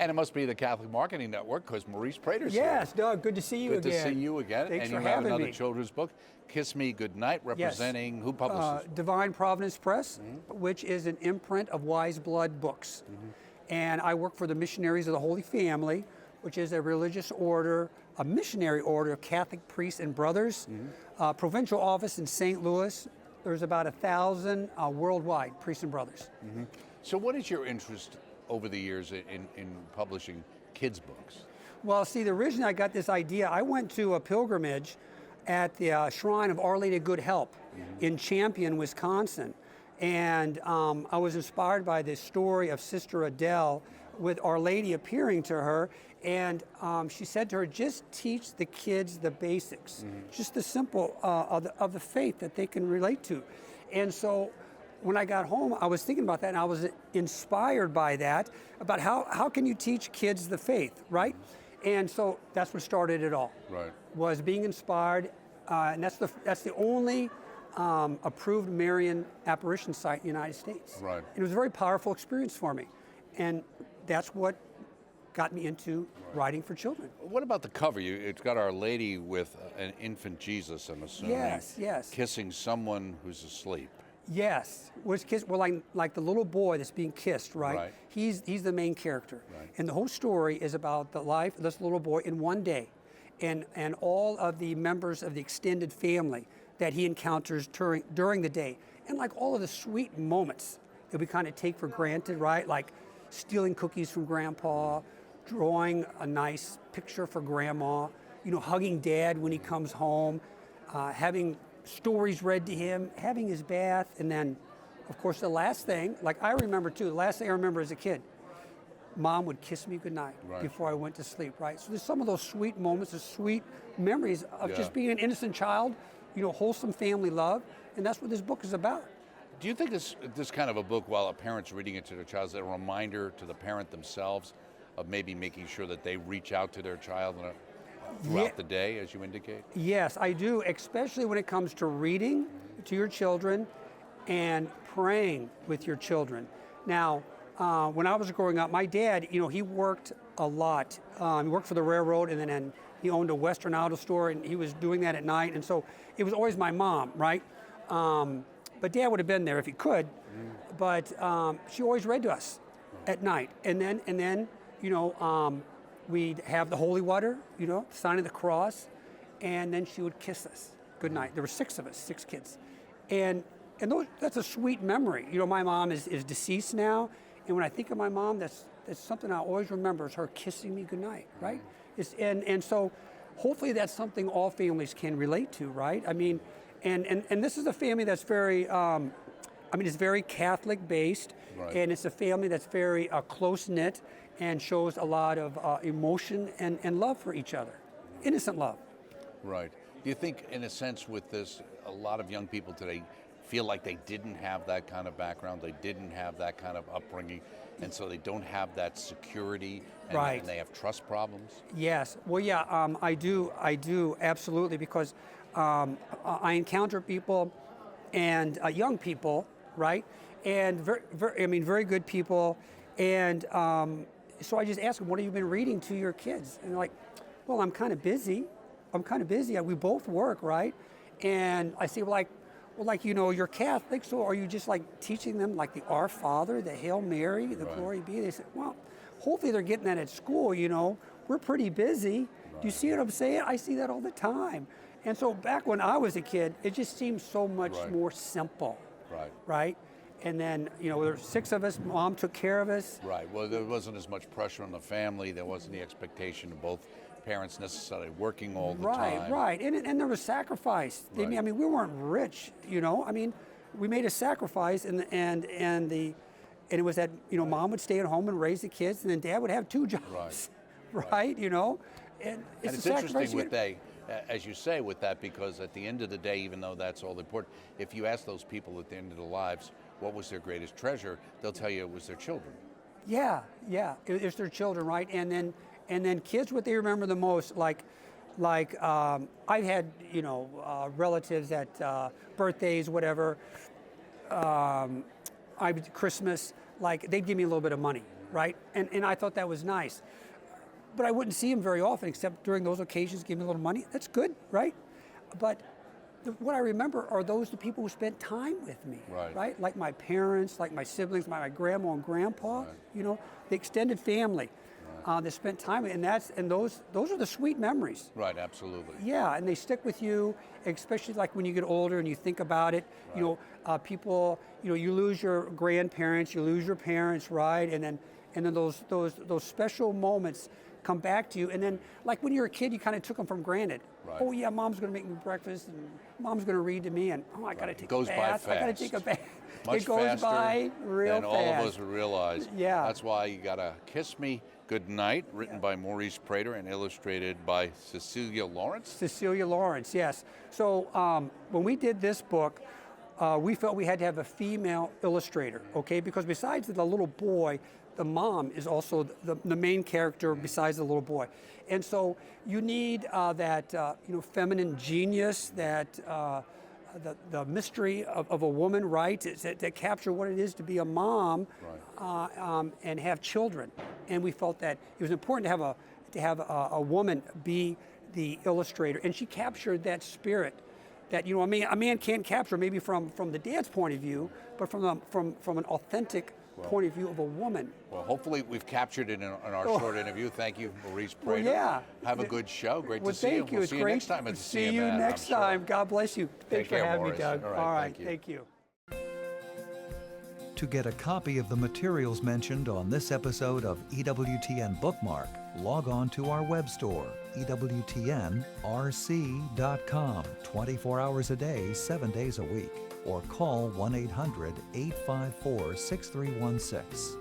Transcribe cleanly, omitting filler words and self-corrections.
And it must be the Catholic Marketing Network because Maurice Prater's here. Yes, Doug, good to see you again. Good to see you again. Thanks and for you have having another me. children's book, Kiss Me Goodnight, representing who publishes? Divine Providence Press, which is an imprint of Wise Blood Books. And I work for the Missionaries of the Holy Family, which is a religious order, a missionary order of Catholic priests and brothers. Provincial office in St. Louis. There's about 1,000 worldwide priests and brothers. So what is your interest over the years in publishing kids' books? Well, see, the reason I got this idea, I went to a pilgrimage at the Shrine of Our Lady of Good Help in Champion, Wisconsin. And I was inspired by this story of Sister Adele with Our Lady appearing to her. And she said to her, just teach the kids the basics, just the simple of the faith that they can relate to. And so when I got home, I was thinking about that, and I was inspired by that, about how can you teach kids the faith, right? And so that's what started it all. Right. Was being inspired, and that's the only approved Marian apparition site in the United States. Right. And it was a very powerful experience for me, and that's what got me into writing for children. What about the cover? It's got Our Lady with an infant Jesus, I'm assuming. Yes, yes. Kissing someone who's asleep. Yes, was kissed. Well, like the little boy that's being kissed, right? Right. He's the main character, Right. and the whole story is about the life of this little boy in one day, and all of the members of the extended family that he encounters during the day, and like all of the sweet moments that we kind of take for granted, right? Like stealing cookies from Grandpa, drawing a nice picture for Grandma, hugging Dad when he comes home, having stories read to him, having his bath, and then, of course, the last thing, like I remember too, the last thing I remember as a kid, Mom would kiss me goodnight before I went to sleep, right? So there's some of those sweet moments, the sweet memories of just being an innocent child, wholesome family love, and that's what this book is about. Do you think this kind of a book, while a parent's reading it to their child, is a reminder to the parent themselves of maybe making sure that they reach out to their child throughout the day, as you indicate? Yes, I do, especially when it comes to reading to your children and praying with your children. Now, when I was growing up, my dad, he worked a lot. He worked for the railroad, and then he owned a Western auto store, and he was doing that at night. And so it was always my mom, right? But Dad would have been there if he could. But she always read to us at night, and then we'd have the holy water, sign of the cross, and then she would kiss us goodnight. There were 6 of us, 6 kids, and that's a sweet memory. My mom is deceased now, and when I think of my mom, that's something I always remember, is her kissing me goodnight, right? And so hopefully that's something all families can relate to, right? I mean, and this is a family that's very, it's very Catholic based, and it's a family that's very close knit and shows a lot of emotion and love for each other, innocent love. Right. Do you think, in a sense, with this, a lot of young people today feel like they didn't have that kind of background, they didn't have that kind of upbringing, and so they don't have that security, and they have trust problems? Yes. Well, yeah, I do, absolutely, because I encounter people and young people, right, and very good people, and so I just ask them, what have you been reading to your kids? And they're like, well, I'm kind of busy. We both work, right? And I say, well, you're Catholic, so are you just like teaching them like the Our Father, the Hail Mary, the Glory Be? They said, well, hopefully they're getting that at school, We're pretty busy. Do you see what I'm saying? I see that all the time. And so back when I was a kid, it just seemed so much more simple, right? And then, there were 6 of us. Mom took care of us. Right. Well, there wasn't as much pressure on the family. There wasn't the expectation of both parents necessarily working all the time. Right. And there was sacrifice. We weren't rich. We made a sacrifice, and it was that Mom would stay at home and raise the kids, and then Dad would have 2 jobs. Right. And it's interesting with as you say, with that, because at the end of the day, even though that's all important, if you ask those people at the end of their lives what was their greatest treasure, they'll tell you it was their children. Yeah, it's their children, right? And then kids, what they remember the most, like I've had relatives at birthdays, whatever, Christmas, like they'd give me a little bit of money, right? And I thought that was nice. But I wouldn't see him very often, except during those occasions, give me a little money. That's good, right? But what I remember are the people who spent time with me, right? Like my parents, like my siblings, my grandma and grandpa, you know, the extended family that spent time with, and those are the sweet memories. Right, absolutely. Yeah, and they stick with you, especially like when you get older and you think about it. You know, people, you know, you lose your grandparents, you lose your parents, right? And then those special moments come back to you, and then like when you're a kid, you kind of took them for granted. Oh yeah, mom's going to make me breakfast, and mom's going to read to me, and oh, I got to take a bath. I got to take a bath. Much it goes faster by real than fast. all of us realize. Yeah. That's why you got to Kiss Me Goodnight, written by Maurice Prater and illustrated by Cecilia Lawrence. Cecilia Lawrence, yes. So when we did this book, we felt we had to have a female illustrator, okay? Because besides the little boy, the mom is also the main character besides the little boy. And so you need that you know, feminine genius, that the mystery of a woman, right? That capture what it is to be a mom and have children. And we felt that it was important to have a woman be the illustrator, and she captured that spirit that, you know, a man can't capture maybe from the dad's point of view, but from an authentic point of view of a woman. Well, hopefully we've captured it in our short interview. Thank you, Maurice Prater. Well, yeah. Have a good show. Great Well, to see you. thank you. We'll It's see you great next time at the see CMN, you next I'm sure. time. God bless you. Thanks for care, having Maurice. me, Doug. All right, All right, thank you. thank you. To get a copy of the materials mentioned on this episode of EWTN Bookmark, log on to our web store, ewtnrc.com, 24 hours a day, 7 days a week, or call 1-800-854-6316.